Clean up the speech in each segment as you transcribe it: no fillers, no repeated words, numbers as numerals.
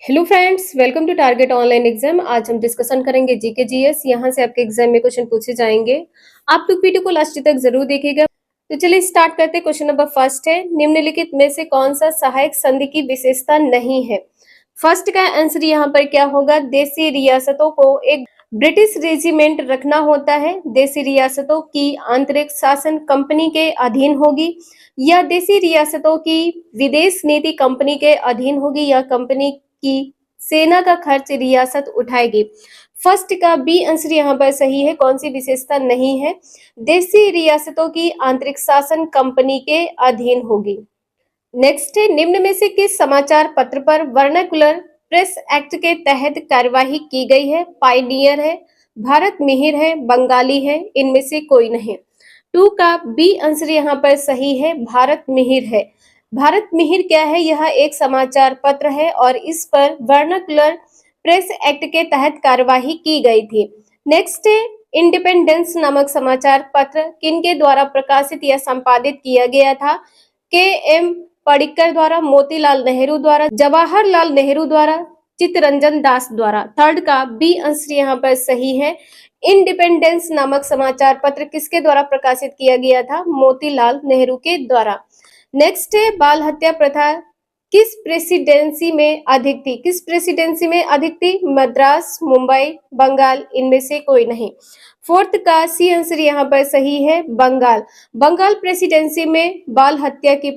Hello friends, welcome to target online exam. आज हम discussion करेंगे जीके जीएस। यहाँ से आपके एग्जाम में क्वेश्चन पूछे जाएंगे। आप लोग वीडियो को लास्ट तक जरूर देखिएगा। तो चलिए स्टार्ट करते हैं। क्वेश्चन नंबर फर्स्ट है, निम्नलिखित में से कौन सा सहायक संधि की विशेषता नहीं है। फर्स्ट का आंसर यहाँ पर क्या होगा, देशी रियासतों को एक ब्रिटिश रेजिमेंट रखना होता है। देशी रियासतों की आंतरिक शासन कंपनी के अधीन होगी या देशी रियासतों की विदेश नीति कंपनी के अधीन होगी या कंपनी की सेना का खर्च रियासत उठाएगी। फर्स्ट का बी आंसर यहाँ पर सही है। कौन सी विशेषता नहीं है, देशी रियासतों की आंतरिक शासन कंपनी के अधीन होगी। नेक्स्ट है, निम्न में से किस समाचार पत्र पर वर्नाकुलर प्रेस एक्ट के तहत कार्यवाही की गई है। पायनियर है, भारत मिहिर है, बंगाली है, इनमें से कोई नहीं। टू का बी आंसर यहाँ पर सही है, भारत मिहिर है। भारत मिहिर क्या है, यह एक समाचार पत्र है और इस पर वर्नाकुलर प्रेस एक्ट के तहत कार्यवाही की गई थी। नेक्स्ट है, इंडिपेंडेंस नामक समाचार पत्र किनके द्वारा प्रकाशित या संपादित किया गया था। के एम पडिक्कर द्वारा, मोतीलाल नेहरू द्वारा, जवाहरलाल नेहरू द्वारा, चित्तरंजन दास द्वारा। थर्ड का बी आंसर यहाँ पर सही है। इंडिपेंडेंस नामक समाचार पत्र किसके द्वारा प्रकाशित किया गया था, मोतीलाल नेहरू के द्वारा। नेक्स्ट है, बाल हत्या प्रथा किस प्रेसिडेंसी में अधिक थी। किस प्रेसिडेंसी में अधिक थी, मद्रास, मुंबई, बंगाल, इनमें से कोई नहीं। फोर्थ का सी आंसर यहाँ पर सही है, बंगाल। बंगाल प्रेसिडेंसी में बाल हत्या की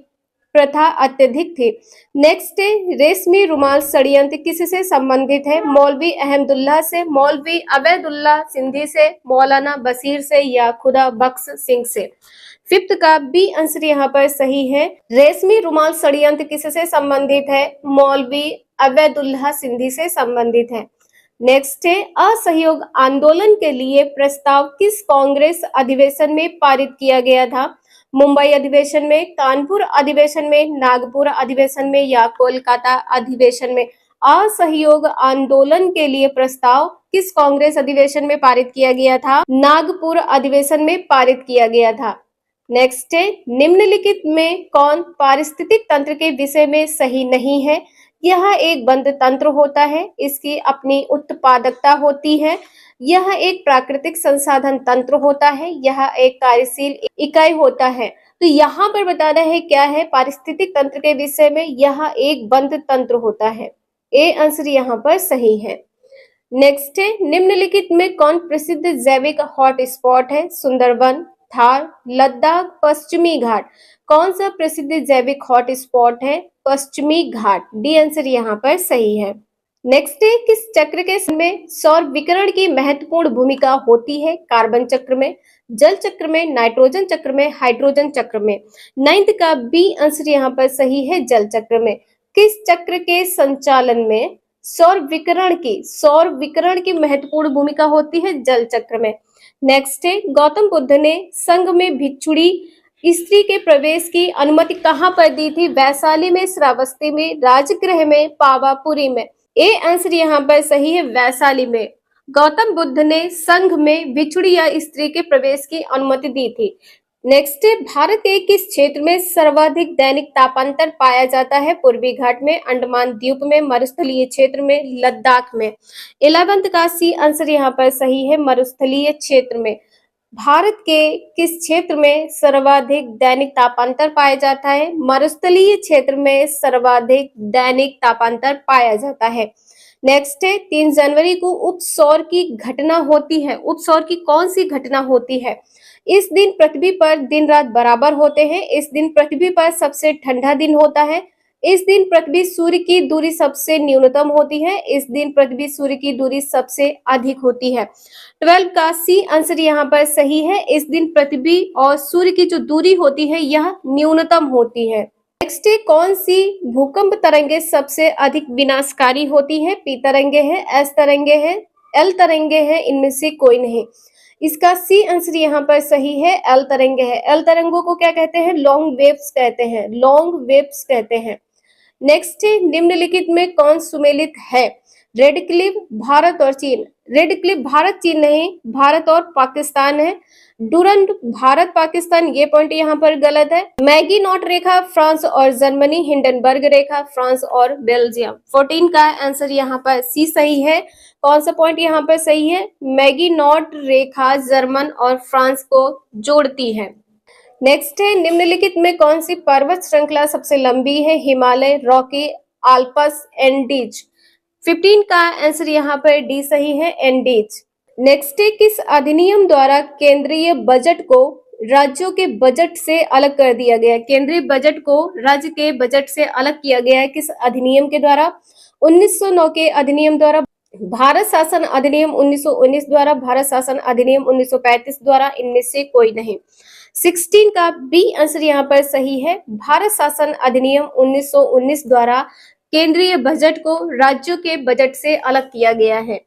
प्रथा अत्यधिक थी। नेक्स्ट है, रेशमी रुमाल षड्यंत्र किससे संबंधित है। मौलवी अहमदुल्ला से, मौलवी अबैदुल्ला सिंधी से, मौलाना बशीर से या खुदा बख्श सिंह से। फिफ्थ का बी आंसर यहाँ पर सही है। रेशमी रुमाल षड्यंत्र किससे संबंधित है, मौलवी अबैदुल्ला सिंधी से संबंधित है। नेक्स्ट है, असहयोग आंदोलन के लिए प्रस्ताव किस कांग्रेस अधिवेशन में पारित किया गया था। मुंबई अधिवेशन में, कानपुर अधिवेशन में, नागपुर अधिवेशन में या कोलकाता अधिवेशन में। असहयोग आंदोलन के लिए प्रस्ताव किस कांग्रेस अधिवेशन में पारित किया गया था, नागपुर अधिवेशन में पारित किया गया था। नेक्स्ट है, निम्नलिखित में कौन पारिस्थितिक तंत्र के विषय में सही नहीं है। यह एक बंद तंत्र होता है, इसकी अपनी उत्पादकता होती है। यह एक प्राकृतिक संसाधन तंत्र होता है, यह एक कार्यशील इकाई होता है। तो यहाँ पर बताना है क्या है, पारिस्थितिक तंत्र के विषय में यह एक बंद तंत्र होता है। ए आंसर यहाँ पर सही है। नेक्स्ट है, निम्नलिखित में कौन प्रसिद्ध जैविक हॉटस्पॉट है। सुंदरबन, थार, लद्दाख, पश्चिमी घाट। कौन सा प्रसिद्ध जैविक हॉटस्पॉट है, पश्चिमी घाट। डी आंसर यहाँ पर सही है। नेक्स्ट है, किस चक्र के में सौर विकिरण की महत्वपूर्ण भूमिका होती है। कार्बन चक्र में, जल चक्र में, नाइट्रोजन चक्र में, हाइड्रोजन चक्र में। नाइन्थ का बी आंसर यहाँ पर सही है, जल चक्र में। किस चक्र के संचालन में सौर विकिरण की महत्वपूर्ण भूमिका होती है, जल चक्र में। नेक्स्ट है, गौतम बुद्ध ने संघ में भिक्षुणी स्त्री के प्रवेश की अनुमति कहाँ पर दी थी। वैशाली में, श्रावस्ती में, राजगृह में, पावापुरी में। ए आंसर यहाँ पर सही है, वैशाली में। गौतम बुद्ध ने संघ में भिक्षुणी या स्त्री के प्रवेश की अनुमति दी थी। नेक्स्ट है, भारत के किस क्षेत्र में सर्वाधिक दैनिक तापांतर पाया जाता है। पूर्वी घाट में, अंडमान द्वीप में, मरुस्थलीय क्षेत्र में, लद्दाख में। 11th का सी आंसर यहाँ पर सही है, मरुस्थलीय क्षेत्र में। भारत के किस क्षेत्र में सर्वाधिक दैनिक तापांतर पाया जाता है, मरुस्थलीय क्षेत्र में सर्वाधिक दैनिक तापांतर पाया जाता है। नेक्स्ट है, 3 जनवरी को उपसौर की घटना होती है। उपसौर की कौन सी घटना होती है। इस दिन पृथ्वी पर दिन रात बराबर होते हैं। इस दिन पृथ्वी पर सबसे ठंडा दिन होता है। इस दिन पृथ्वी सूर्य की दूरी सबसे न्यूनतम होती है। इस दिन पृथ्वी सूर्य की दूरी सबसे अधिक होती है। 12 का सी आंसर यहाँ पर सही है। इस दिन पृथ्वी और सूर्य की जो दूरी होती है यह न्यूनतम होती है। नेक्स्ट है, कौन सी भूकंप तरंगे सबसे अधिक विनाशकारी होती है। पी तरंगे है, एस तरंगे है, एल तरंगे है, इनमें से कोई नहीं। इसका सी आंसर यहाँ पर सही है, एल तरंगे है। एल तरंगों को क्या कहते हैं, लॉन्ग वेव्स कहते हैं, लॉन्ग वेव्स कहते हैं। नेक्स्ट है, निम्नलिखित में कौन सुमेलित है। रेड क्लिफ भारत और चीन, रेड क्लिफ भारत चीन नहीं, भारत और पाकिस्तान है। डूरंड भारत पाकिस्तान, ये पॉइंट यहाँ पर गलत है। मैगी नॉट रेखा फ्रांस और जर्मनी, हिंडनबर्ग रेखा फ्रांस और बेल्जियम। 14 का आंसर यहाँ पर सी सही है। कौन सा पॉइंट यहाँ पर सही है? मैगी नॉट रेखा जर्मन और फ्रांस को जोड़ती है। नेक्स्ट है, निम्नलिखित में कौन सी पर्वत श्रृंखला सबसे लंबी है? Himalaya, Rocky, Alps, Andes. 15 का आंसर यहाँ पर डी सही है, एंडीज। नेक्स्ट है, किस अधिनियम द्वारा केंद्रीय बजट को राज्यों के बजट से अलग कर दिया गया? केंद्रीय बजट को राज्य के बजट से अलग किया गया है, किस अधिनियम के द्वारा? 1909 के अधिनियम द्वारा, भारत शासन अधिनियम 1919 द्वारा, भारत शासन अधिनियम 1935 द्वारा, इनमें से कोई नहीं। 16 का बी आंसर यहाँ पर सही है, भारत शासन अधिनियम 1919 द्वारा केंद्रीय बजट को राज्यों के बजट से अलग किया गया है।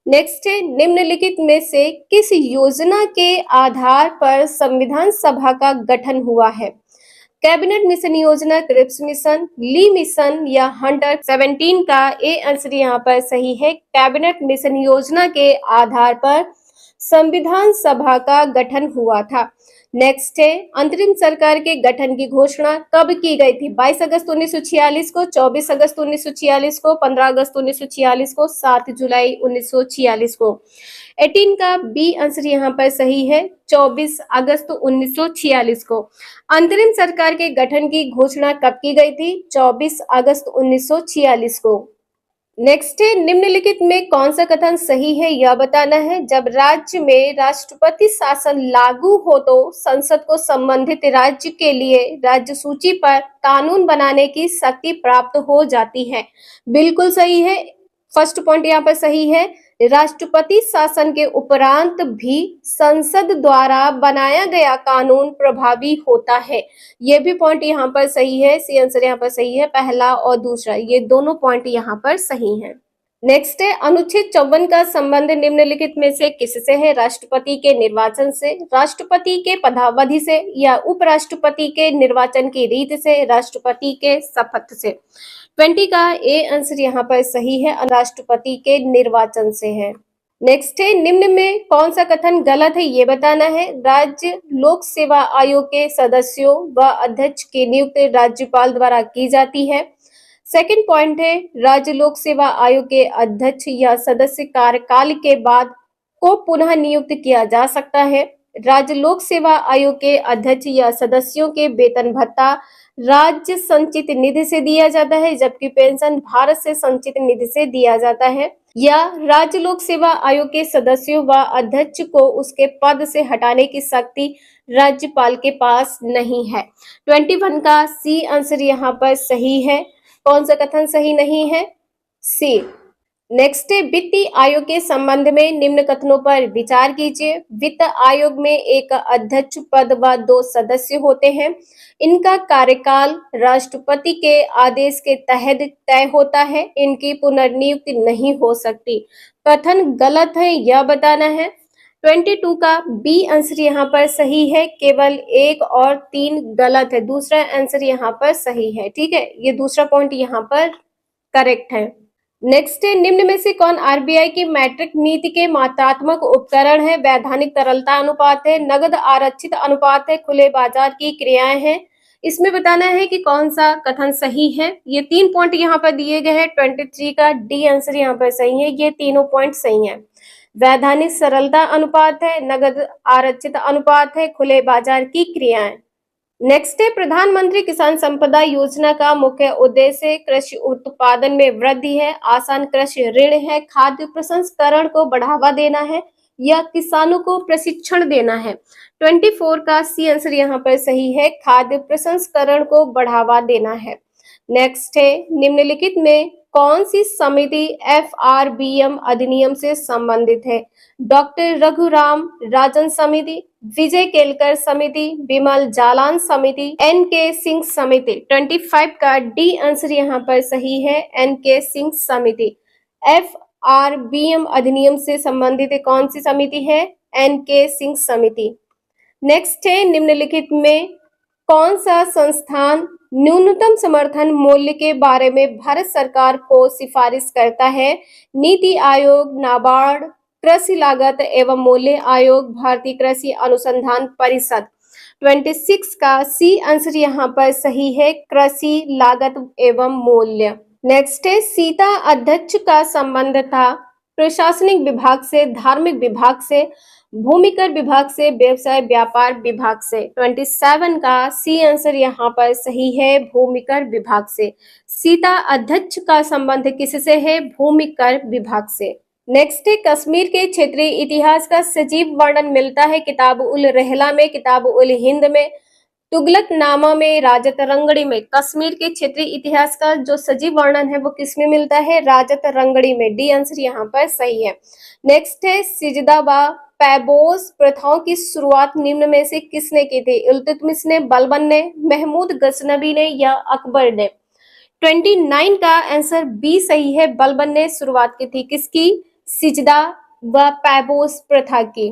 नेक्स्ट है, निम्नलिखित में से किस योजना के आधार पर संविधान सभा का गठन हुआ है? कैबिनेट मिशन योजना, क्रिप्स मिशन, ली मिशन या हंटर। 17 का ए आंसर यहाँ पर सही है, कैबिनेट मिशन योजना के आधार पर संविधान सभा का गठन हुआ था। नेक्स्ट है, अंतरिम सरकार के गठन की घोषणा कब की गई थी? 22 अगस्त 1946 को, 24 अगस्त 1946 को, 15 अगस्त 1946 को, 7 जुलाई 1946 को। 18 का बी आंसर यहाँ पर सही है, 24 अगस्त 1946 को। अंतरिम सरकार के गठन की घोषणा कब की गई थी? 24 अगस्त 1946 को। नेक्स्ट है, निम्नलिखित में कौन सा कथन सही है यह बताना है। जब राज्य में राष्ट्रपति शासन लागू हो तो संसद को संबंधित राज्य के लिए राज्य सूची पर कानून बनाने की शक्ति प्राप्त हो जाती है। बिल्कुल सही है, फर्स्ट पॉइंट यहाँ पर सही है। राष्ट्रपति शासन के उपरांत भी संसद द्वारा बनाया गया कानून प्रभावी होता है। ये भी पॉइंट यहाँ पर सही है, सी आंसर यहाँ पर सही है, पहला और दूसरा ये दोनों पॉइंट यहाँ पर सही हैं। नेक्स्ट है, अनुच्छेद 54 का संबंध निम्नलिखित में से किससे है? राष्ट्रपति के निर्वाचन से, राष्ट्रपति के पदावधि से या उपराष्ट्रपति के निर्वाचन की रीत से, राष्ट्रपति के शपथ से। 20 का ए आंसर यहाँ पर सही है, राष्ट्रपति के निर्वाचन से है। नेक्स्ट है, निम्न में कौन सा कथन गलत है ये बताना है। राज्य लोक सेवा आयोग के सदस्यों व अध्यक्ष की नियुक्ति राज्यपाल द्वारा की जाती है। सेकंड पॉइंट है, राज्य लोक सेवा आयोग के अध्यक्ष या सदस्य कार्यकाल के बाद को पुनः नियुक्त किया जा सकता है। राज्य लोक सेवा आयोग के अध्यक्ष या सदस्यों के वेतन भत्ता राज्य संचित निधि से दिया जाता है, जबकि पेंशन भारत से संचित निधि से दिया जाता है। या राज्य लोक सेवा आयोग के सदस्यों व अध्यक्ष को उसके पद से हटाने की शक्ति राज्यपाल के पास नहीं है। 21 का सी आंसर यहाँ पर सही है। कौन सा कथन सही नहीं है? सी। नेक्स्ट है, वित्तीय आयोग के संबंध में निम्न कथनों पर विचार कीजिए। वित्त आयोग में एक अध्यक्ष पद व 2 सदस्य होते हैं। इनका कार्यकाल राष्ट्रपति के आदेश के तहत तय होता है। इनकी पुनर्नियुक्ति नहीं हो सकती। कथन गलत है यह बताना है। 22 का बी आंसर यहाँ पर सही है, केवल 1 और 3 गलत है, दूसरा आंसर यहाँ पर सही है। ठीक है, ये दूसरा पॉइंट यहाँ पर करेक्ट है। नेक्स्ट है, निम्न में से कौन आरबीआई की मैट्रिक नीति के मात्रात्मक उपकरण है? वैधानिक तरलता अनुपात है, नगद आरक्षित अनुपात है, खुले बाजार की क्रियाएं हैं। इसमें बताना है कि कौन सा कथन सही है। ये 3 पॉइंट यहाँ पर दिए गए हैं। 23 का डी आंसर यहाँ पर सही है, ये तीनों पॉइंट सही है। वैधानिक सरलता अनुपात है, नगद आरक्षित अनुपात है, खुले बाजार की क्रियाएं। नेक्स्ट है, प्रधानमंत्री किसान संपदा योजना का मुख्य उद्देश्य कृषि उत्पादन में वृद्धि है, आसान कृषि ऋण है, खाद्य प्रसंस्करण को बढ़ावा देना है या किसानों को प्रशिक्षण देना है। 24 का सी आंसर यहाँ पर सही है, खाद्य प्रसंस्करण को बढ़ावा देना है। नेक्स्ट है, निम्नलिखित में कौन सी समिति FRBM अधिनियम से संबंधित है? डॉक्टर रघुराम राजन समिति, विजय केलकर समिति, विमल जालान समिति, NK सिंह समिति। 25 का डी आंसर यहाँ पर सही है, NK सिंह समिति। FRBM अधिनियम से संबंधित कौन सी समिति है? NK सिंह समिति। नेक्स्ट है, निम्नलिखित में कौन सा संस्थान न्यूनतम समर्थन मूल्य के बारे में भारत सरकार को सिफारिश करता है? नीति आयोग, नाबार्ड, कृषि लागत एवं मूल्य आयोग, भारतीय कृषि अनुसंधान परिषद। 26 का सी आंसर यहाँ पर सही है, कृषि लागत एवं मूल्य। नेक्स्ट है, सीता अध्यक्ष का संबंध था प्रशासनिक विभाग से, धार्मिक विभाग से, भूमिकर विभाग से, व्यवसाय व्यापार विभाग से। 27 का सी आंसर यहाँ पर सही है, भूमिकर विभाग से। सीता अध्यक्ष का संबंध किससे है? भूमिकर विभाग से। नेक्स्ट है, कश्मीर के क्षेत्रीय इतिहास का सजीव वर्णन मिलता है किताब उल रहला में, किताब उल हिंद में, तुगलकनामा में, राजत रंगड़ी में। कश्मीर के क्षेत्रीय इतिहास का जो सजीव वर्णन है वो किसमें मिलता है? राजत रंगड़ी में। डी आंसर यहाँ पर सही है। नेक्स्ट है, सिजदा व पैबोस प्रथाओं की शुरुआत निम्न में से किसने की थी? इल्तुतमिश ने, बलबन ने, महमूद गजनबी ने या अकबर ने? 29 का आंसर बी सही है, बलबन ने शुरुआत की थी। किसकी? सिजदा व पैबोस प्रथा की।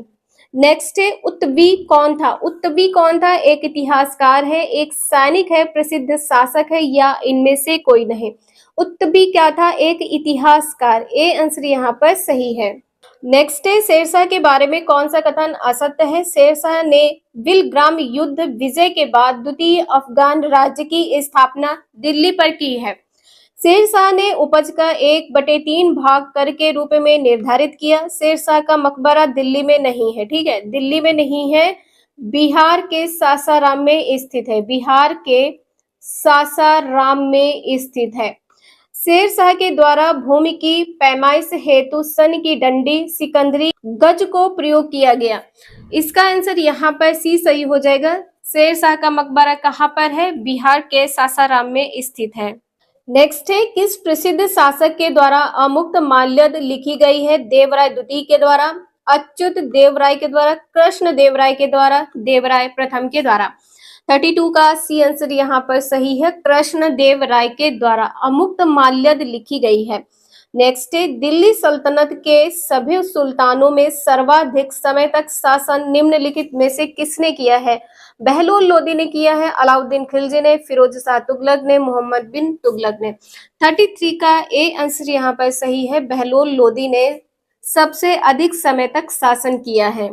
नेक्स्ट है, उत्तवी कौन था? उत्तवी कौन था? एक इतिहासकार है, एक सैनिक है, प्रसिद्ध शासक है या इनमें से कोई नहीं? उत्तवी क्या था? एक इतिहासकार। ए आंसर यहाँ पर सही है। नेक्स्ट है, शेरशाह के बारे में कौन सा कथन असत्य है? शेरशाह ने विलग्राम युद्ध विजय के बाद द्वितीय अफगान राज्य की स्थापना दिल्ली पर की है। शेरशाह ने उपज का 1/3 भाग कर के रूप में निर्धारित किया। शेरशाह का मकबरा दिल्ली में नहीं है, ठीक है, दिल्ली में नहीं है, बिहार के सासाराम में स्थित है, बिहार के सासाराम में स्थित है। शेरशाह के द्वारा भूमि की पैमाइश हेतु सन की डंडी, सिकंदरी, गज को प्रयोग किया गया। इसका आंसर यहाँ पर सी सही हो जाएगा। शेरशाह का मकबरा कहाँ पर है? बिहार के सासाराम में स्थित है। नेक्स्ट है, किस प्रसिद्ध शासक के द्वारा अमुक्त माल्यद लिखी गई है? देवराय द्वितीय के द्वारा, अच्युत देवराय के द्वारा, कृष्ण देवराय के द्वारा, देवराय प्रथम के द्वारा। 32 का सी आंसर यहाँ पर सही है, कृष्ण देवराय के द्वारा अमुक्त माल्यद लिखी गई है। नेक्स्ट है, दिल्ली सल्तनत के सभी सुल्तानों में सर्वाधिक समय तक शासन निम्नलिखित में से किसने किया है? बहलोल लोदी ने किया है, अलाउद्दीन खिलजी ने, फिरोज शाह तुगलक ने, मोहम्मद बिन तुगलक ने। 33 का ए आंसर यहाँ पर सही है, बहलोल लोदी ने सबसे अधिक समय तक शासन किया है।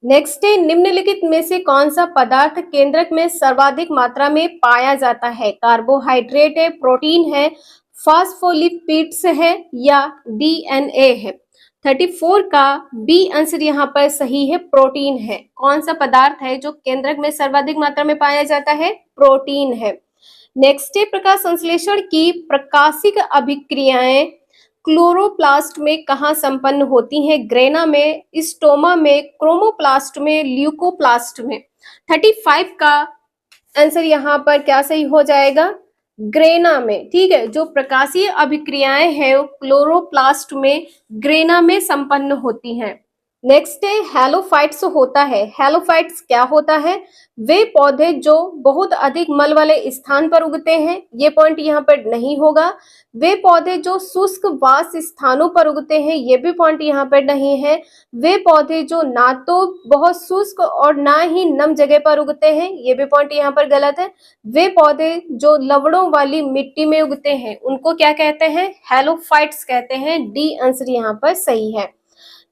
नेक्स्ट है, निम्नलिखित में से कौन सा पदार्थ केंद्रक में सर्वाधिक मात्रा में पाया जाता है? कार्बोहाइड्रेट है, प्रोटीन है, फास्फोलिपिड्स है या डीएनए है? 34 का बी आंसर यहाँ पर सही है, प्रोटीन है। कौन सा पदार्थ है जो केंद्रक में सर्वाधिक मात्रा में पाया जाता है? प्रोटीन है। नेक्स्ट है, प्रकाश संश्लेषण की प्रकाशिक अभिक्रियाएं क्लोरोप्लास्ट में कहाँ संपन्न होती हैं? ग्रेना में, स्टोमा में, क्रोमोप्लास्ट में, ल्यूकोप्लास्ट में। 35 का आंसर यहाँ पर क्या सही हो जाएगा? ग्रेना में, ठीक है। जो प्रकाशीय अभिक्रियाएं हैं वो क्लोरोप्लास्ट में, ग्रेना में संपन्न होती हैं। नेक्स्ट है, हेलोफाइट्स होता है। हेलोफाइट्स क्या होता है? वे पौधे जो बहुत अधिक मल वाले स्थान पर उगते हैं, ये पॉइंट यहाँ पर नहीं होगा। वे पौधे जो शुष्क वास स्थानों पर उगते हैं, ये भी पॉइंट यहाँ पर नहीं है। वे पौधे जो ना तो बहुत शुष्क और ना ही नम जगह पर उगते हैं, ये भी पॉइंट यहाँ पर गलत है। वे पौधे जो लवणों वाली मिट्टी में उगते हैं, उनको क्या कहते हैं? हेलोफाइट्स कहते हैं। डी आंसर यहाँ पर सही है।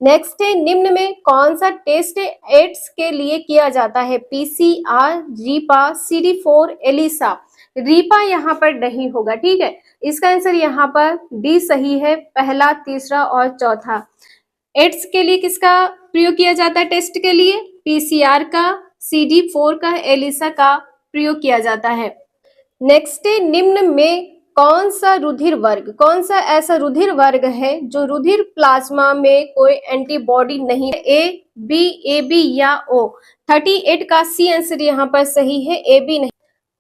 नेक्स्ट है, निम्न में कौन सा टेस्ट एड्स के लिए किया जाता है? PCR, RIPA, CD4, Elisa. RIPA यहाँ पर नहीं होगा, ठीक है। इसका आंसर यहाँ पर डी सही है, पहला, तीसरा और चौथा। एड्स के लिए किसका प्रयोग किया जाता है? टेस्ट के लिए पीसीआर का, CD4 का, एलिसा का प्रयोग किया जाता है। नेक्स्ट है, निम्न में कौन सा रुधिर वर्ग, कौन सा ऐसा रुधिर वर्ग है जो रुधिर प्लाज्मा में कोई एंटीबॉडी नहीं? ए, बी, ए बी या ओ? 38 का सी आंसर यहाँ पर सही है, ए बी नहीं।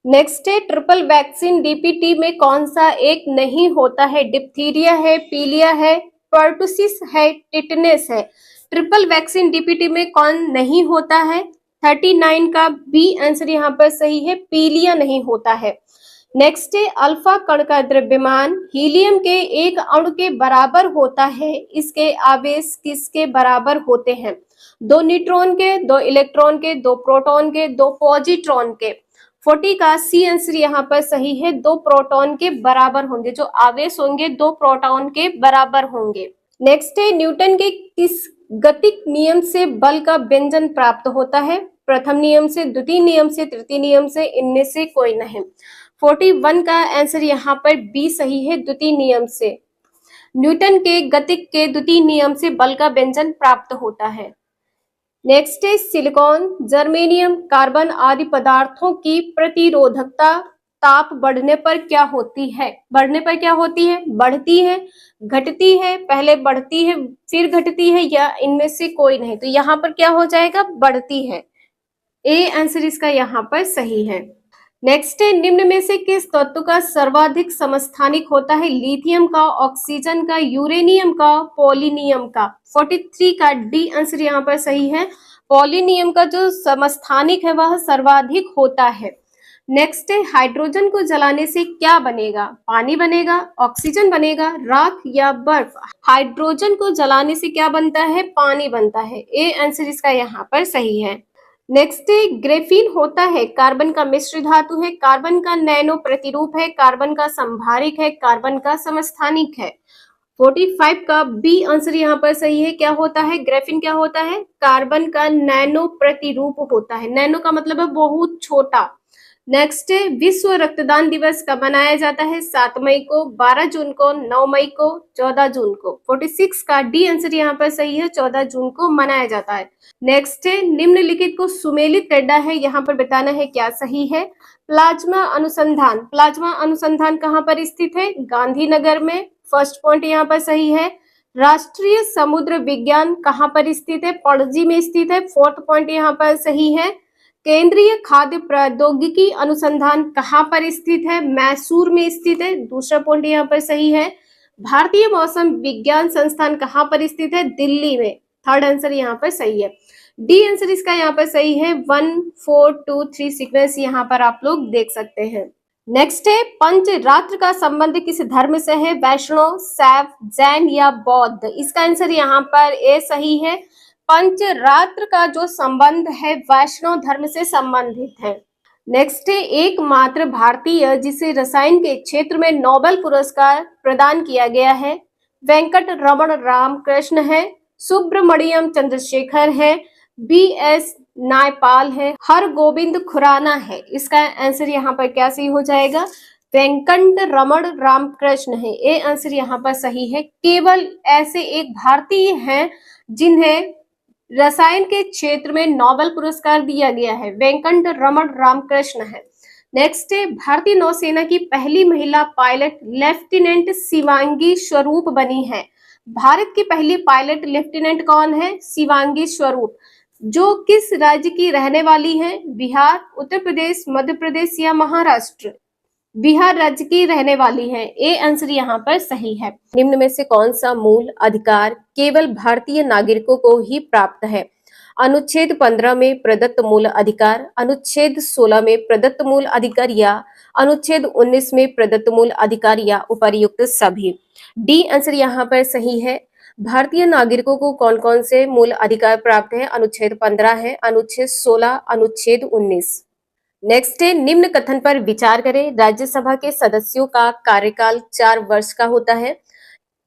नेक्स्ट है, ट्रिपल वैक्सीन डीपीटी में कौन सा एक नहीं होता है? डिप्थीरिया है, पीलिया है, पर्टुसिस है, टिटनेस है। ट्रिपल वैक्सीन डीपीटी में कौन नहीं होता है? 39 का बी आंसर यहाँ पर सही है, पीलिया नहीं होता है। नेक्स्ट है, अल्फा कण का द्रव्यमान हीलियम के एक अणु के बराबर होता है, इसके आवेश किसके बराबर होते हैं? 2 न्यूट्रॉन के, 2 इलेक्ट्रॉन के, 2 प्रोटॉन के, 2 पॉजिट्रॉन के। 40 का सी आंसर यहाँ पर सही है, 2 प्रोटॉन के बराबर होंगे, जो आवेश होंगे 2 प्रोटॉन के बराबर होंगे। नेक्स्ट है, न्यूटन के किस गतिक नियम से बल का व्यंजन प्राप्त होता है? प्रथम नियम से, द्वितीय नियम से, तृतीय नियम से, इनमें से कोई नहीं। 41 का आंसर यहाँ पर बी सही है, द्वितीय नियम से। न्यूटन के गतिक के द्वितीय नियम से बल का व्यंजन प्राप्त होता है। नेक्स्ट है, सिलिकॉन, जर्मेनियम, कार्बन आदि पदार्थों की प्रतिरोधकता ताप बढ़ने पर क्या होती है? बढ़ने पर क्या होती है? बढ़ती है, घटती है, पहले बढ़ती है फिर घटती है, या इनमें से कोई नहीं? तो यहाँ पर क्या हो जाएगा? बढ़ती है। ए आंसर इसका यहाँ पर सही है। नेक्स्ट है, निम्न में से किस तत्व का सर्वाधिक समस्थानिक होता है? लिथियम का, ऑक्सीजन का, यूरेनियम का, पोलिनियम का। 43 का डी आंसर यहाँ पर सही है। पोलिनियम का जो समस्थानिक है वह सर्वाधिक होता है। नेक्स्ट है, हाइड्रोजन को जलाने से क्या बनेगा? पानी बनेगा, ऑक्सीजन बनेगा, राख या बर्फ? हाइड्रोजन को जलाने से क्या बनता है? पानी बनता है। ए आंसर इसका यहाँ पर सही है। नेक्स्ट है, ग्रेफीन होता है कार्बन का मिश्र धातु है, कार्बन का नैनो प्रतिरूप है, कार्बन का संभारिक है, कार्बन का समस्थानिक है। 45 का बी आंसर यहाँ पर सही है। क्या होता है? ग्रेफीन क्या होता है? कार्बन का नैनो प्रतिरूप होता है। नैनो का मतलब है बहुत छोटा। नेक्स्ट है, विश्व रक्तदान दिवस कब मनाया जाता है? 7 मई को, 12 जून को, 9 मई को, 14 जून को। 46 का डी आंसर यहाँ पर सही है, 14 जून को मनाया जाता है। नेक्स्ट है, निम्नलिखित को सुमेलित करना है, यहाँ पर बताना है क्या सही है। प्लाज्मा अनुसंधान, प्लाज्मा अनुसंधान कहाँ पर स्थित है? गांधीनगर में। फर्स्ट पॉइंट यहाँ पर सही है। राष्ट्रीय समुद्र विज्ञान कहाँ पर स्थित है? पणजी में स्थित है। फोर्थ पॉइंट यहाँ पर सही है। केंद्रीय खाद्य प्रौद्योगिकी अनुसंधान कहाँ पर स्थित है? मैसूर में स्थित है। दूसरा पॉइंट यहाँ पर सही है। भारतीय मौसम विज्ञान संस्थान कहाँ पर स्थित है? दिल्ली में। थर्ड आंसर यहाँ पर सही है। डी आंसर इसका यहाँ पर सही है। 1 4 2 3 सीक्वेंस यहाँ पर आप लोग देख सकते हैं। नेक्स्ट है, पंचरात्र का संबंध किस धर्म से है? वैष्णव, शैव, जैन या बौद्ध? इसका आंसर यहाँ पर ए सही है। पंचरात्र का जो संबंध है वैष्णव धर्म से संबंधित है। नेक्स्ट है, एकमात्र भारतीय जिसे रसायन के क्षेत्र में नोबेल पुरस्कार प्रदान किया गया है? वेंकट रमण रामकृष्ण है, सुब्रमण्यम चंद्रशेखर है, बी.एस. नायपाल है, हरगोविंद खुराना है? इसका आंसर यहाँ पर क्या सही हो जाएगा? वेंकट रमण रामकृष्ण है। ए आंसर यहाँ पर सही है। केवल ऐसे एक भारतीय हैं जिन्हें रसायन के क्षेत्र में नोबेल पुरस्कार दिया गया है, वेंकट रमण रामकृष्ण है। नेक्स्ट है, भारतीय नौसेना की पहली महिला पायलट लेफ्टिनेंट शिवांगी स्वरूप बनी है। भारत की पहली पायलट लेफ्टिनेंट कौन है? शिवांगी स्वरूप, जो किस राज्य की रहने वाली है? बिहार, उत्तर प्रदेश, मध्य प्रदेश या महाराष्ट्र? बिहार राज्य की रहने वाली है। ए आंसर यहाँ पर सही है। निम्न में से कौन सा मूल अधिकार केवल भारतीय नागरिकों को ही प्राप्त है? अनुच्छेद 15 में प्रदत्त मूल अधिकार, अनुच्छेद 16 में प्रदत्त मूल अधिकार, या अनुच्छेद 19 में प्रदत्त मूल अधिकार, या उपर्युक्त सभी? डी आंसर यहाँ पर सही है। भारतीय नागरिकों को कौन कौन से मूल अधिकार प्राप्त है? अनुच्छेद 15 है, अनुच्छेद 16, अनुच्छेद 19। नेक्स्ट है, निम्न कथन पर विचार करें। राज्यसभा के सदस्यों का कार्यकाल 4 वर्ष का होता है,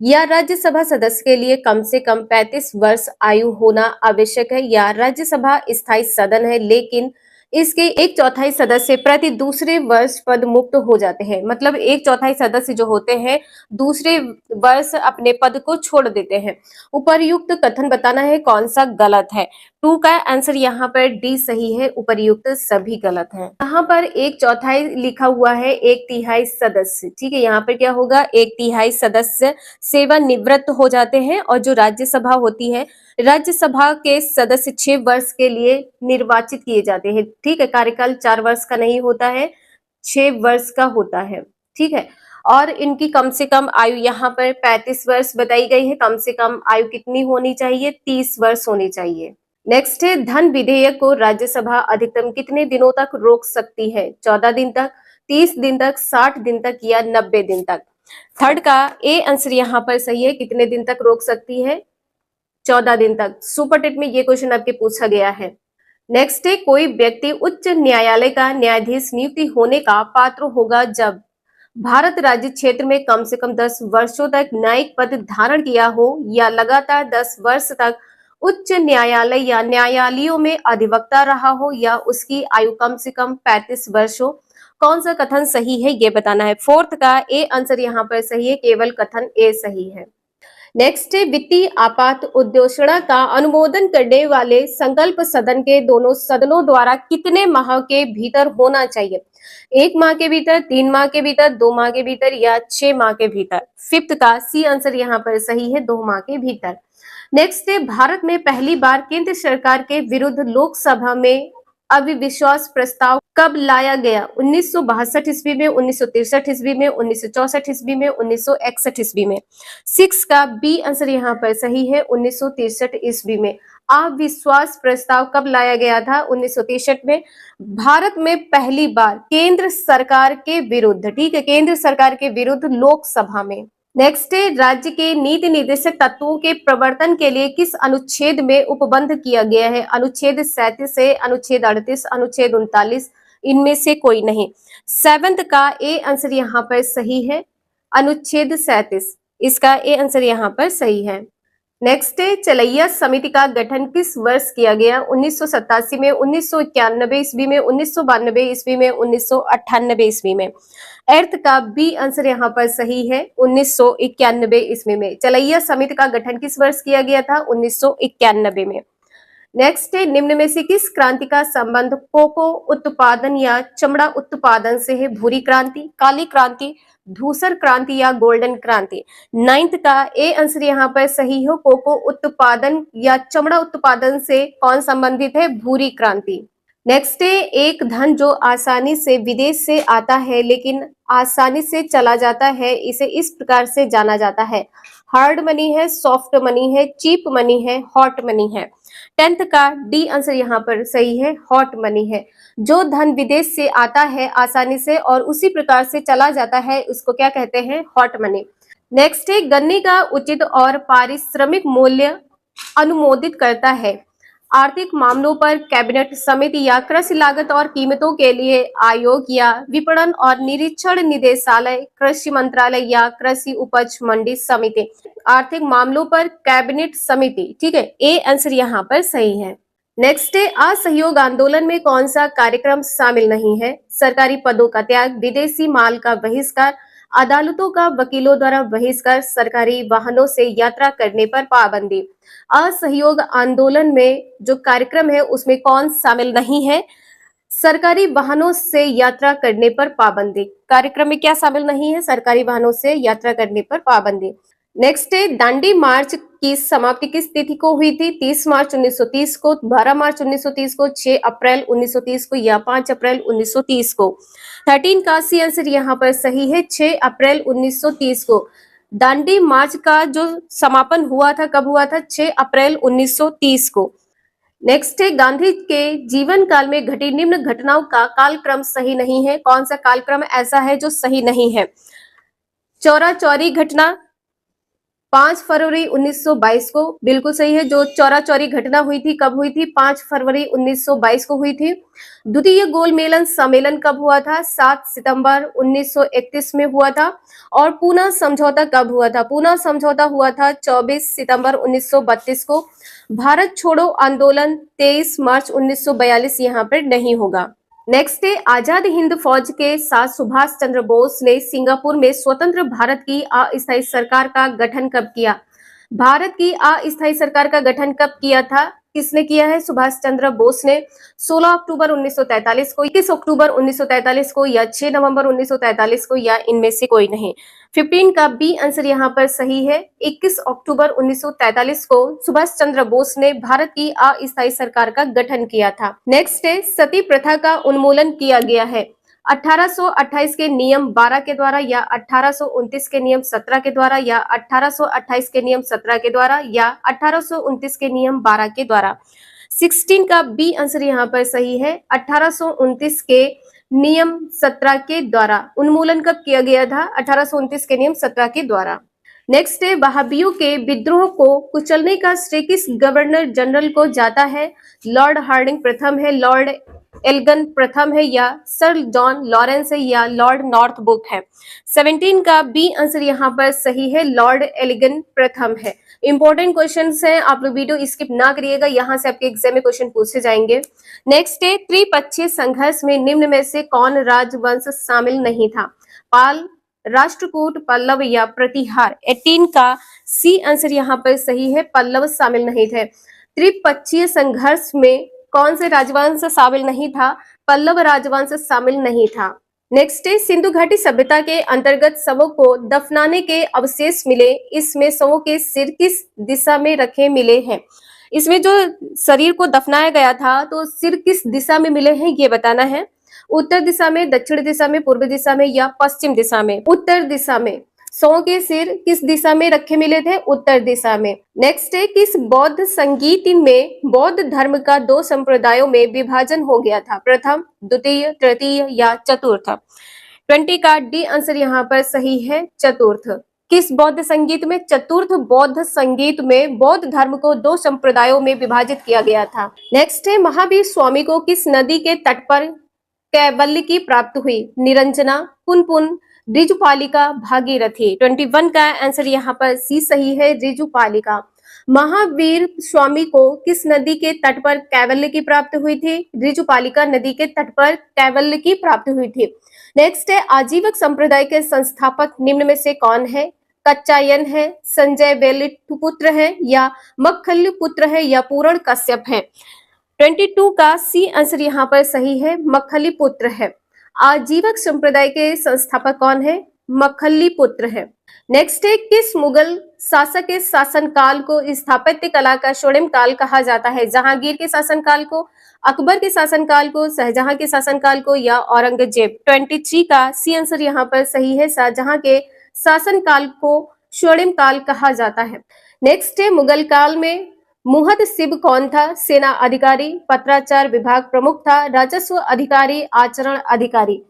या राज्यसभा सदस्य के लिए कम से कम 35 वर्ष आयु होना आवश्यक है, या राज्यसभा स्थायी सदन है लेकिन इसके 1/4 सदस्य प्रति दूसरे वर्ष पद मुक्त हो जाते हैं। मतलब 1/4 सदस्य जो होते हैं दूसरे वर्ष अपने पद को छोड़ देते हैं। उपर्युक्त कथन बताना है कौन सा गलत है। 2 का आंसर यहाँ पर डी सही है, उपर्युक्त सभी गलत है। यहाँ पर 1/4 लिखा हुआ है, 1/3 सदस्य। ठीक है, यहाँ पर क्या होगा? 1/3 सदस्य सेवानिवृत्त हो जाते हैं, और जो राज्यसभा होती है, राज्यसभा के सदस्य 6 वर्ष के लिए निर्वाचित किए जाते हैं। ठीक है, कार्यकाल 4 वर्ष का नहीं होता है, 6 वर्ष का होता है। ठीक है, और इनकी कम से कम आयु यहाँ पर 35 वर्ष बताई गई है। कम से कम आयु कितनी होनी चाहिए? 30 वर्ष होनी चाहिए। नेक्स्ट है, धन विधेयक को राज्यसभा अधिकतम कितने दिनों तक रोक सकती है? 14 दिन तक, 30 दिन तक, 60 दिन तक, या 90 दिन तक? थर्ड का ए आंसर यहाँ पर सही है। कितने दिन तक रोक सकती है? 14 दिन तक। सुपर टेट में ये क्वेश्चन आपके पूछा गया है। नेक्स्ट है, कोई व्यक्ति उच्च न्यायालय का न्यायाधीश नियुक्ति होने का पात्र होगा जब भारत राज्य क्षेत्र में कम से कम 10 वर्षों तक न्यायिक पद धारण किया हो या लगातार 10 वर्ष तक उच्च न्यायालय या न्यायालयों में अधिवक्ता रहा हो या उसकी आयु कम से कम 35 वर्ष हो। कौन सा कथन सही है ये बताना है। फोर्थ का ए आंसर यहाँ पर सही है, केवल कथन ए सही है। नेक्स्ट है, वित्तीय आपात उद्घोषणा का अनुमोदन करने वाले संकल्प सदन के दोनों सदनों द्वारा कितने माह के भीतर होना चाहिए। 1 माह के भीतर, 3 माह के भीतर, 2 माह के भीतर या 6 माह के भीतर। फिफ्थ का सी आंसर यहाँ पर सही है, 2 माह के भीतर। नेक्स्ट है, भारत में पहली बार केंद्र सरकार के विरुद्ध लोकसभा में अविश्वास प्रस्ताव कब लाया गया। 1962 ईस्वी में, 1963 ईस्वी में, 1964 ईस्वी में, 1961 ईस्वी में। 6 का बी आंसर यहाँ पर सही है, 1963 ईस्वी में। अविश्वास प्रस्ताव कब लाया गया था। 1963 में। भारत में पहली बार केंद्र सरकार के विरुद्ध, ठीक है, केंद्र सरकार के विरुद्ध लोकसभा में। नेक्स्ट है, राज्य के नीति निर्देशक तत्वों के प्रवर्तन के लिए किस अनुच्छेद में उपबंध किया गया है। अनुच्छेद 37 है, अनुच्छेद 38, अनुच्छेद 39, इनमें से कोई नहीं। 7th का ए आंसर यहाँ पर सही है, अनुच्छेद 37, इसका ए आंसर यहाँ पर सही है। नेक्स्ट है, चलैया समिति का गठन किस वर्ष किया गया। 1987 में, 1991 ईस्वी में, 1992 ईस्वी में, 1998 ईस्वी में। अर्थ का बी आंसर यहाँ पर सही है, 1991 ईस्वी में। चलैया समिति का गठन किस वर्ष किया गया था। 1991 में। नेक्स्ट है, निम्न में से किस क्रांति का संबंध कोको उत्पादन या चमड़ा उत्पादन से है। भूरी क्रांति, काली क्रांति, धूसर क्रांति या गोल्डन क्रांति। 9th का ए आंसर यहाँ पर सही हो, कोको उत्पादन या चमड़ा उत्पादन से कौन संबंधित है। भूरी क्रांति। नेक्स्ट है, एक धन जो आसानी से विदेश से आता है लेकिन आसानी से चला जाता है, इसे इस प्रकार से जाना जाता है। हार्ड मनी है, सॉफ्ट मनी है, चीप मनी है, हॉट मनी है। 10th का डी आंसर यहाँ पर सही है, हॉट मनी है। जो धन विदेश से आता है आसानी से और उसी प्रकार से चला जाता है, उसको क्या कहते हैं। Hot money. नेक्स्ट है, गन्ने का उचित और पारिश्रमिक मूल्य अनुमोदित करता है। आर्थिक मामलों पर कैबिनेट समिति या कृषि लागत और कीमतों के लिए आयोग या विपणन और निरीक्षण निदेशालय, कृषि मंत्रालय या कृषि उपज मंडी समिति। आर्थिक मामलों पर कैबिनेट समिति, ठीक है, ए आंसर यहाँ पर सही है। नेक्स्ट है, असहयोग आंदोलन में कौन सा कार्यक्रम शामिल नहीं है। सरकारी पदों का त्याग, विदेशी माल का बहिष्कार, अदालतों का वकीलों द्वारा बहिष्कार, सरकारी वाहनों से यात्रा करने पर पाबंदी। असहयोग आंदोलन में जो कार्यक्रम है उसमें कौन शामिल नहीं है। सरकारी वाहनों से यात्रा करने पर पाबंदी। कार्यक्रम में क्या शामिल नहीं है। सरकारी वाहनों से यात्रा करने पर पाबंदी। नेक्स्ट है, दांडी मार्च की समाप्ति किस तिथि को हुई थी। 30 मार्च 1930 को, 12 मार्च 1930 को, 6 अप्रैल 1930 को या 5 अप्रैल 1930 को। 13 का सी आंसर यहाँ पर सही है, 6 अप्रैल 1930 को। दांडी मार्च का जो समापन हुआ था कब हुआ था। 6 अप्रैल 1930 को। नेक्स्ट है, गांधी के जीवन काल में घटी निम्न घटनाओं का कालक्रम सही नहीं है। कौन सा कालक्रम ऐसा है जो सही नहीं है। चौरा चौरी घटना 5 फरवरी 1922 को, बिल्कुल सही है। जो चौरा चौरी घटना हुई थी कब हुई थी। 5 फरवरी 1922 को हुई थी। द्वितीय गोल मेलन सम्मेलन कब हुआ था। 7 सितंबर 1931 में हुआ था। और पूना समझौता कब हुआ था। पूना समझौता हुआ था 24 सितंबर 1932 को। भारत छोड़ो आंदोलन 23 मार्च 1942 यहाँ पर नहीं होगा। नेक्स्ट है, आजाद हिंद फौज के साथ सुभाष चंद्र बोस ने सिंगापुर में स्वतंत्र भारत की अस्थायी सरकार का गठन कब किया। भारत की अस्थायी सरकार का गठन कब किया था। किसने किया है। सुभाष चंद्र बोस ने 16 अक्टूबर 1943 को, 21 अक्टूबर 1943 को या 6 नवंबर 1943 को या इनमें से कोई नहीं। 15 का बी आंसर यहाँ पर सही है। 21 अक्टूबर 1943 को सुभाष चंद्र बोस ने भारत की अस्थायी सरकार का गठन किया था। नेक्स्ट है, सती प्रथा का उन्मूलन किया गया है। 1828 के नियम 12 के द्वारा या 1829 के नियम 17 के द्वारा या 1828 के नियम 17 के द्वारा या 1829 के नियम 12 के द्वारा। 16 का बी आंसर यहाँ पर सही है। 1829 के नियम 17 के द्वारा। उन्मूलन कब किया गया था। 1829 के नियम 17 के द्वारा। नेक्स्ट है, वहाबियों के विद्रोह को कुचलने का श्रेय किस गवर्नर जनरल को जाता है? लॉर्ड हार्डिंग प्रथम है, लॉर्ड एल्गन प्रथम है, या सर जॉन लॉरेंस है, या लॉर्ड नॉर्थब्रुक है? 17 का बी आंसर यहाँ पर सही है, लॉर्ड एल्गन प्रथम है। इंपॉर्टेंट क्वेश्चंस हैं, आप लोग वीडियो स्किप ना करिएगा, यहाँ से आपके एग्जाम में क्वेश्चन पूछे जाएंगे। नेक्स्ट है, त्रिपक्षीय संघर्ष में निम्न में से कौन राजवंश शामिल नहीं था? पाल, राष्ट्रकूट, पल्लव या प्रतिहार? 18 का सी आंसर यहाँ पर सही है, पल्लव शामिल नहीं थे। त्रिपक्षीय संघर्ष में कौन से राजवंश शामिल नहीं था? पल्लव राजवंश शामिल नहीं था। नेक्स्ट है, सिंधु घाटी सभ्यता के अंतर्गत शवों को दफनाने के अवशेष मिले, इसमें शवों के सिर किस दिशा में रखे मिले हैं? इसमें जो शरीर को दफनाया गया था तो सिर किस दिशा में मिले हैं ये बताना है। उत्तर दिशा में, दक्षिण दिशा में, पूर्व दिशा में या पश्चिम दिशा में? उत्तर दिशा में। शवों के सिर किस दिशा में रखे मिले थे? उत्तर दिशा में। नेक्स्ट है, किस बौद्ध संगीत में बौद्ध धर्म का 2 संप्रदायों में विभाजन हो गया था? प्रथम, द्वितीय, तृतीय या चतुर्थ? 20 का डी आंसर यहाँ पर सही है, चतुर्थ। किस बौद्ध संगीत में? चतुर्थ बौद्ध संगीत में बौद्ध धर्म को 2 संप्रदायों में विभाजित किया गया था। नेक्स्ट है, महावीर स्वामी को किस नदी के तट पर कैवल्य की प्राप्त हुई? निरंजना, पुनपुन, ऋजुपालिका, भागीरथी? 21 का आंसर यहाँ पर सी सही है, ऋजुपालिका। महावीर स्वामी को किस नदी के तट पर कैवल्य की प्राप्त हुई थी? ऋजुपालिका नदी के तट पर कैवल्य की प्राप्त हुई थी। नेक्स्ट है, आजीवक संप्रदाय के संस्थापक निम्न में से कौन है? कच्चायन है, संजय वेलिपुत्र है, या मक्खल्य पुत्र है, या पूर्ण कश्यप है? 22 का सी आंसर यहाँ पर सही है, मक्खली पुत्र है। आजीवक संप्रदाय के संस्थापक कौन है? मक्खली पुत्र है। नेक्स्ट है, किस मुगल शासक के शासनकाल को स्थापत्य कला का स्वर्णिम काल कहा जाता है? जहांगीर के शासनकाल को, अकबर के शासनकाल को, शाहजहां के शासनकाल को, या औरंगजेब? 23 का सी आंसर यहाँ पर सही है, शाहजहां के शासनकाल को स्वर्णिम काल कहा जाता है। नेक्स्ट है, मुगल काल में मुहतसिब कौन था? सेना अधिकारी, पत्राचार विभाग प्रमुख था, राजस्व अधिकारी, आचरण अधिकारी?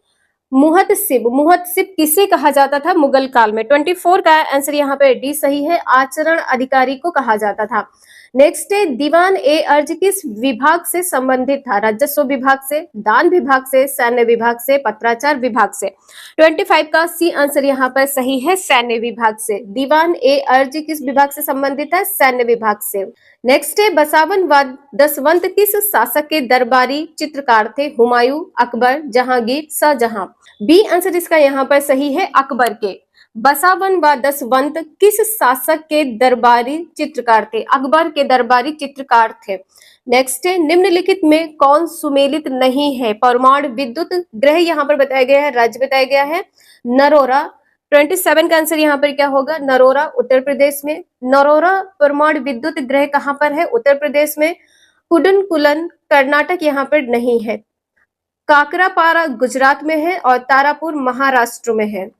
मुहतसिब किसे कहा जाता था मुगल काल में? 24 का आंसर यहाँ पे डी सही है, आचरण अधिकारी को कहा जाता था। नेक्स्ट है, दीवान ए अर्ज किस विभाग से संबंधित था? राजस्व विभाग से, दान विभाग से, सैन्य विभाग से, पत्राचार विभाग से? 25 का सी आंसर यहाँ पर सही है, सैन्य विभाग से। दीवान ए अर्ज किस विभाग से संबंधित है? सैन्य विभाग से। नेक्स्ट है, बसावन व दसवंत किस शासक के दरबारी चित्रकार थे? हुमायूं, अकबर, जहांगीर, शाहजहां? बी आंसर इसका यहाँ पर सही है, अकबर के। बसावन व दसवंत किस शासक के दरबारी चित्रकार थे? अकबर के दरबारी चित्रकार थे। नेक्स्ट है, निम्नलिखित में कौन सुमेलित नहीं है? परमाणु विद्युत ग्रह यहाँ पर बताया गया है, राज्य बताया गया है नरोरा। 27 का आंसर यहाँ पर क्या होगा? नरोरा, उत्तर प्रदेश में। नरोरा परमाणु विद्युत ग्रह कहाँ पर है? उत्तर प्रदेश में। कुडनकुलन कर्नाटक यहाँ पर नहीं है। काकरापारा गुजरात में है और तारापुर महाराष्ट्र में है।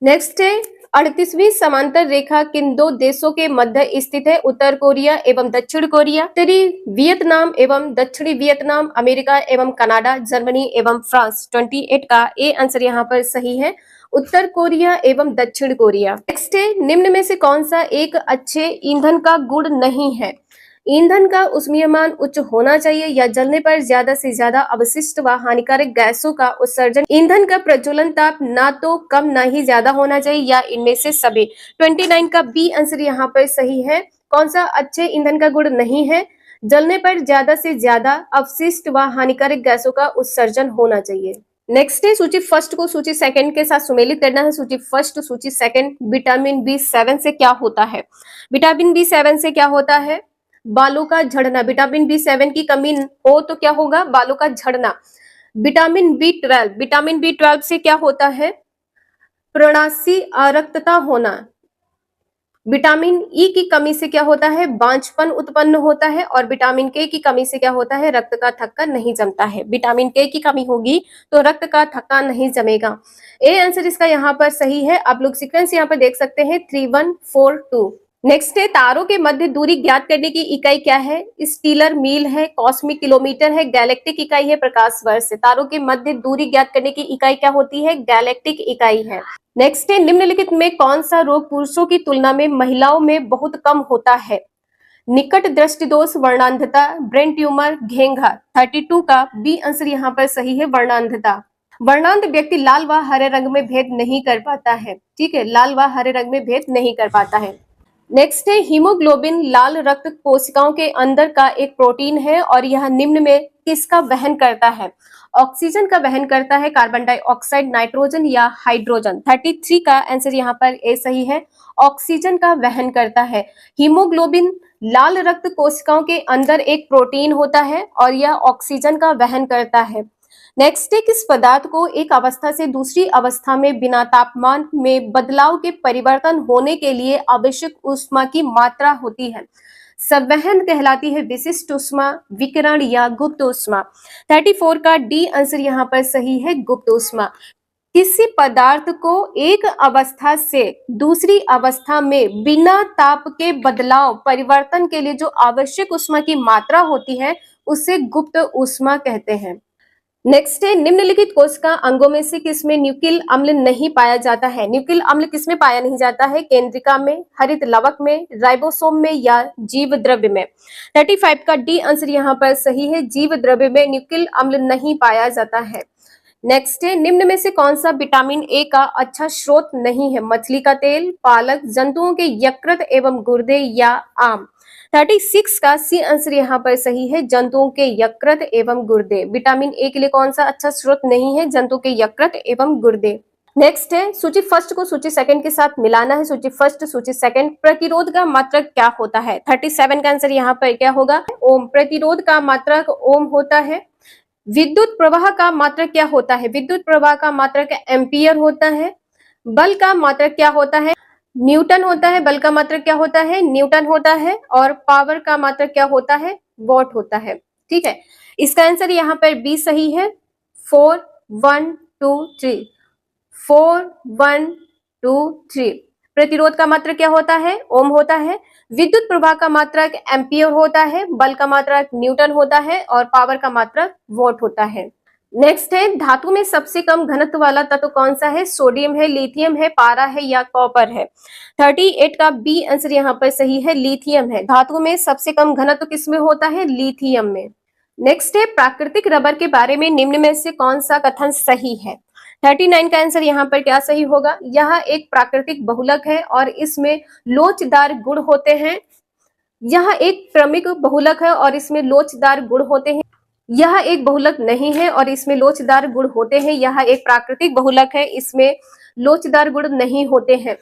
नेक्स्ट है, 38वीं समांतर रेखा किन 2 देशों के मध्य स्थित है? उत्तर कोरिया एवं दक्षिण कोरिया, उत्तरी वियतनाम एवं दक्षिणी वियतनाम, अमेरिका एवं कनाडा, जर्मनी एवं फ्रांस? 28 का ए आंसर यहाँ पर सही है, उत्तर कोरिया एवं दक्षिण कोरिया। नेक्स्ट है, निम्न में से कौन सा एक अच्छे ईंधन का गुण नहीं है? ईंधन का उष्मीयमान उच्च होना चाहिए, या जलने पर ज्यादा से ज्यादा अवशिष्ट व हानिकारक गैसों का उत्सर्जन? ईंधन का प्रज्वलन ताप ना तो कम ना ही ज्यादा होना चाहिए, या इनमें से सभी? 29 का बी आंसर यहाँ पर सही है। कौन सा अच्छे ईंधन का गुण नहीं है? जलने पर ज्यादा से ज्यादा अवशिष्ट व हानिकारक गैसों का उत्सर्जन होना चाहिए। नेक्स्ट है, सूची फर्स्ट को सूची सेकंड के साथ सुमेलित करना है। सूची फर्स्ट, सूची सेकंड। विटामिन B7 से क्या होता है? विटामिन B7 से क्या होता है? बालों का झड़ना। विटामिन B7 की कमी हो तो क्या होगा? बालों का झड़ना। विटामिन B12 से क्या होता है? प्रणासी अरक्तता होना। विटामिन ई की कमी से क्या होता है? बांझपन उत्पन्न होता है। और विटामिन के की कमी से क्या होता है? रक्त का थक्का नहीं जमता है। विटामिन के की कमी होगी तो रक्त का थक्का नहीं जमेगा। ए आंसर इसका यहाँ पर सही है। आप लोग सीक्वेंस यहाँ पर देख सकते हैं 3 1 4 2। नेक्स्ट है तारों के मध्य दूरी ज्ञात करने की इकाई क्या है? स्टीलर मील है, कॉस्मिक किलोमीटर है, गैलेक्टिक इकाई है, प्रकाश वर्ष है। तारों के मध्य दूरी ज्ञात करने की इकाई क्या होती है? गैलेक्टिक इकाई है। नेक्स्ट है निम्नलिखित में कौन सा रोग पुरुषों की तुलना में महिलाओं में बहुत कम होता है? निकट दृष्टि दोष, वर्णांधता, ब्रेन ट्यूमर, घेंघा। 32 का बी आंसर यहाँ पर सही है, वर्णांधता। वर्णांध व्यक्ति लाल व हरे रंग में भेद नहीं कर पाता है। ठीक है, लाल व हरे रंग में भेद नहीं कर पाता है। नेक्स्ट है हीमोग्लोबिन लाल रक्त कोशिकाओं के अंदर का एक प्रोटीन है और यह निम्न में किसका वहन करता है? ऑक्सीजन का वहन करता है, कार्बन डाइऑक्साइड, नाइट्रोजन या हाइड्रोजन। 33 का आंसर यहाँ पर ए सही है, ऑक्सीजन का वहन करता है। हीमोग्लोबिन लाल रक्त कोशिकाओं के अंदर एक प्रोटीन होता है और यह ऑक्सीजन का वहन करता है। नेक्स्ट है किस पदार्थ को एक अवस्था से दूसरी अवस्था में बिना तापमान में बदलाव के परिवर्तन होने के लिए आवश्यक ऊष्मा की मात्रा होती है? संवहन कहलाती है, विशिष्ट ऊष्मा, विकिरण या गुप्त ऊष्मा। 34 का डी आंसर यहाँ पर सही है, गुप्त ऊष्मा। किसी पदार्थ को एक अवस्था से दूसरी अवस्था में बिना ताप के बदलाव परिवर्तन के लिए जो आवश्यक ऊष्मा की मात्रा होती है उसे गुप्त ऊष्मा कहते हैं। नेक्स्ट है निम्नलिखित कोशिका अंगों में से किसमें न्यूक्लिक अम्ल नहीं पाया जाता है? न्यूक्लिक अम्ल किसमें पाया नहीं जाता है? केंद्रिका में, हरित लवक में, राइबोसोम में या जीव द्रव्य में। 35 का डी आंसर यहाँ पर सही है, जीव द्रव्य में न्यूक्लिक अम्ल नहीं पाया जाता है। नेक्स्ट है निम्न में से कौन सा विटामिन ए का अच्छा स्रोत नहीं है? मछली का तेल, पालक, जंतुओं के यकृत एवं गुर्दे या आम। 36 का सी आंसर यहाँ पर सही है, जंतुओं के यकृत एवं गुर्दे। विटामिन ए के लिए कौन सा अच्छा स्रोत नहीं है? जंतुओं के यकृत एवं गुर्दे। नेक्स्ट है सूची फर्स्ट को सूची सेकंड के साथ मिलाना है। सूची फर्स्ट, सूची सेकंड। प्रतिरोध का मात्रक क्या होता है? 37 का आंसर यहाँ पर क्या होगा? ओम। प्रतिरोध का मात्रक ओम होता है। विद्युत प्रवाह का मात्रक क्या होता है? विद्युत प्रवाह का मात्रक एम्पियर होता है। बल का मात्रक क्या होता है? न्यूटन होता है। बल का मात्रक क्या होता है? न्यूटन होता है। और पावर का मात्रक क्या होता है? वॉट होता है। ठीक है, इसका आंसर यहाँ पर बी सही है। 4 1 2 3 4 1 2 3। प्रतिरोध का मात्रक क्या होता है? ओम होता है। विद्युत प्रवाह का मात्रक एम्पियर होता है। बल का मात्रक न्यूटन होता है और पावर का मात्रक वॉट होता है। नेक्स्ट है धातु में सबसे कम घनत्व वाला तत्व कौन सा है? सोडियम है, लिथियम है, पारा है या कॉपर है। 38 का बी आंसर यहाँ पर सही है, लिथियम है। धातु में सबसे कम घनत्व किसमें होता है? लिथियम में। नेक्स्ट है प्राकृतिक रबर के बारे में निम्न में से कौन सा कथन सही है? 39 का आंसर यहाँ पर क्या सही होगा? यह एक प्राकृतिक बहुलक है और इसमें लोचदार गुण होते हैं। यह एक क्रमिक बहुलक है और इसमें लोचदार गुण होते हैं। यह एक बहुलक नहीं है और इसमें लोचदार गुण होते हैं। यह एक प्राकृतिक बहुलक है, इसमें लोचदार गुण नहीं होते हैं।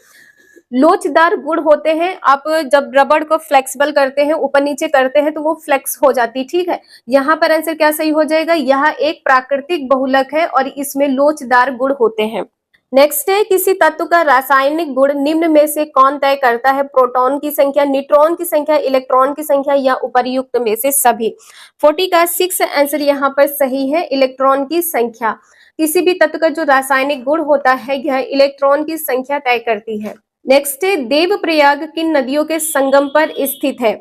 लोचदार गुण होते हैं, आप जब रबड़ को फ्लेक्सिबल करते हैं, ऊपर नीचे करते हैं तो वो फ्लेक्स हो जाती है। ठीक है, यहाँ पर आंसर क्या सही हो जाएगा? यह एक प्राकृतिक बहुलक है और इसमें लोचदार गुण होते हैं। नेक्स्ट है किसी तत्व का रासायनिक गुण निम्न में से कौन तय करता है? प्रोटॉन की संख्या, न्यूट्रॉन की संख्या, इलेक्ट्रॉन की संख्या या उपर्युक्त में से सभी। 40 का 6 आंसर यहाँ पर सही है, इलेक्ट्रॉन की संख्या। किसी भी तत्व का जो रासायनिक गुण होता है यह इलेक्ट्रॉन की संख्या तय करती है। नेक्स्ट है देवप्रयाग किन नदियों के संगम पर स्थित है?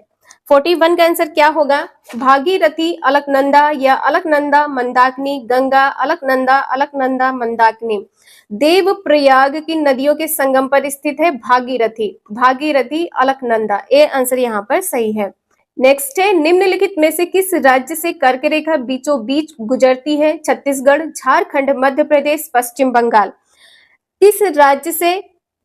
41 का आंसर क्या होगा? भागीरथी, अलकनंदा या अलकनंदा, मंदाकिनी, गंगा, अलकनंदा, अलकनंदा, मंदाकिनी। देवप्रयाग की नदियों के संगम पर स्थित है भागीरथी। भागीरथी, अलकनंदा। ए आंसर यहाँ पर सही है। नेक्स्ट है निम्नलिखित में से किस राज्य से कर्क रेखा बीचों बीच गुजरती है? छत्तीसगढ़, झारखंड, मध्य प्रदेश, पश्चिम बंगाल। किस राज्य से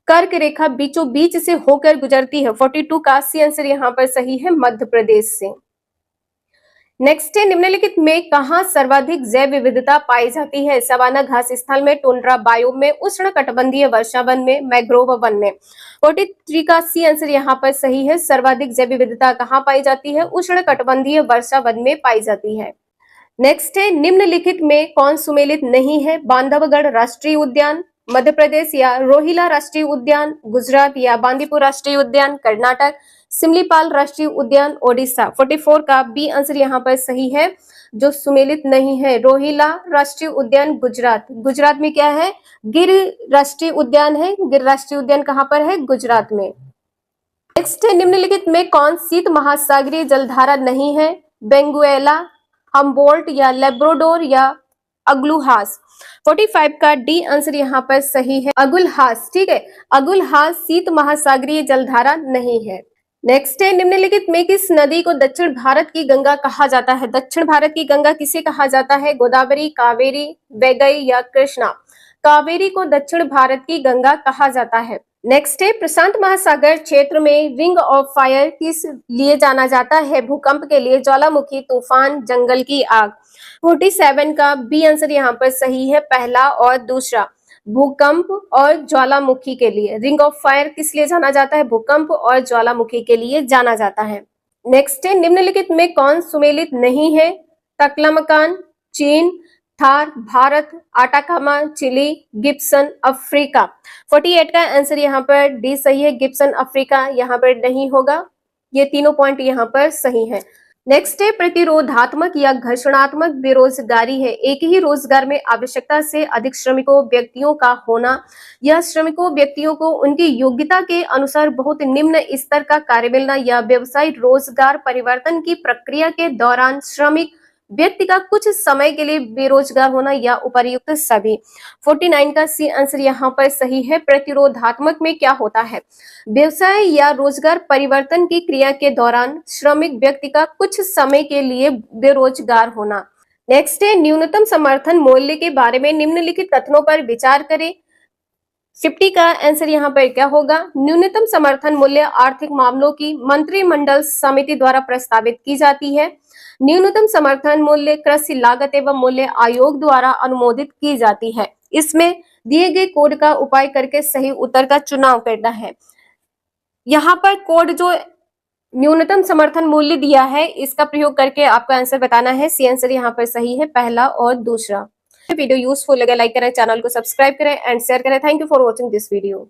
कर्क रेखा बीचों बीच से होकर गुजरती है? 42 का सी आंसर यहाँ पर सही है, मध्य प्रदेश से। नेक्स्ट है निम्नलिखित में कहां सर्वाधिक जैव विविधता पाई जाती है? सवाना घास स्थल में, टुंड्रा बायोम में, उष्ण कटिबंधीय वर्षा वन में, मैग्रोव वन में। 43 का सी आंसर यहाँ पर सही है, सर्वाधिक जैव विविधता कहाँ पाई जाती है? उष्ण कटिबंधीय वर्षा वन में पाई जाती है। नेक्स्ट है निम्नलिखित में कौन सुमेलित नहीं है? बांधवगढ़ राष्ट्रीय उद्यान मध्य प्रदेश या रोहिला राष्ट्रीय उद्यान गुजरात या बांदीपुर राष्ट्रीय उद्यान कर्नाटक, सिमलीपाल राष्ट्रीय उद्यान ओडिशा। 44 का बी आंसर यहाँ पर सही है, जो सुमेलित नहीं है रोहिला राष्ट्रीय उद्यान गुजरात। गुजरात में क्या है? गिर राष्ट्रीय उद्यान है। गिर राष्ट्रीय उद्यान कहाँ पर है? गुजरात में। नेक्स्ट है, निम्नलिखित में कौन शीत महासागरीय जलधारा नहीं है? बेंगुएला, हम्बोल्ट या लेब्राडोर या अगुलहास। 45 का डी आंसर यहाँ पर सही है, अगुलहास। ठीक है, अगुलहास शीत महासागरीय जलधारा नहीं है। नेक्स्ट है, निम्नलिखित में किस नदी को दक्षिण भारत की गंगा कहा जाता है? दक्षिण भारत की गंगा किसे कहा जाता है? गोदावरी, कावेरी, वैगई या कृष्णा। कावेरी को दक्षिण भारत की गंगा कहा जाता है। नेक्स्ट है, प्रशांत महासागर क्षेत्र में रिंग ऑफ फायर किस लिए जाना जाता है? भूकंप के लिए, ज्वालामुखी, तूफान, जंगल की आग। 47 का बी आंसर यहाँ पर सही है, पहला और दूसरा, भूकंप और ज्वालामुखी के लिए। रिंग ऑफ फायर किस लिए जाना जाता है? भूकंप और ज्वालामुखी के लिए जाना जाता है। नेक्स्ट है, निम्नलिखित में कौन सुमेलित नहीं है? तकलामकान, चीन, Thar, Bharat, Atacama, Chile, Gibson, Africa. 48 का आंसर यहाँ पर डी सही है, गिब्सन अफ्रीका यहाँ पर नहीं होगा। ये तीनों पॉइंट यहाँ पर सही है। नेक्स्ट है, प्रतिरोधात्मक या घर्षणात्मक बेरोजगारी है एक ही रोजगार में आवश्यकता से अधिक श्रमिकों व्यक्तियों का होना। यह श्रमिकों व्यक्तियों को उनकी योग्यता के अनुसार बहुत निम्न स्तर का कार्य मिलना या व्यवसायिक रोजगार परिवर्तन की प्रक्रिया के दौरान श्रमिक व्यक्ति का कुछ समय के लिए बेरोजगार होना या उपर्युक्त सभी। 49 का सी आंसर यहाँ पर सही है। प्रतिरोधात्मक में क्या होता है? व्यवसाय या रोजगार परिवर्तन की क्रिया के दौरान श्रमिक व्यक्ति का कुछ समय के लिए बेरोजगार होना। नेक्स्ट है, न्यूनतम समर्थन मूल्य के बारे में निम्नलिखित कथनों पर विचार करें। 50 का आंसर यहाँ पर क्या होगा? न्यूनतम समर्थन मूल्य आर्थिक मामलों की मंत्रिमंडल समिति द्वारा प्रस्तावित की जाती है। न्यूनतम समर्थन मूल्य कृषि लागत एवं मूल्य आयोग द्वारा अनुमोदित की जाती है। इसमें दिए गए कोड का उपाय करके सही उत्तर का चुनाव करना है। यहाँ पर कोड जो न्यूनतम समर्थन मूल्य दिया है, इसका प्रयोग करके आपका आंसर बताना है। सी आंसर यहाँ पर सही है, पहला और दूसरा। वीडियो यूजफुल लगे लाइक करें, चैनल को सब्सक्राइब करें एंड शेयर करें। Thank you for watching this video.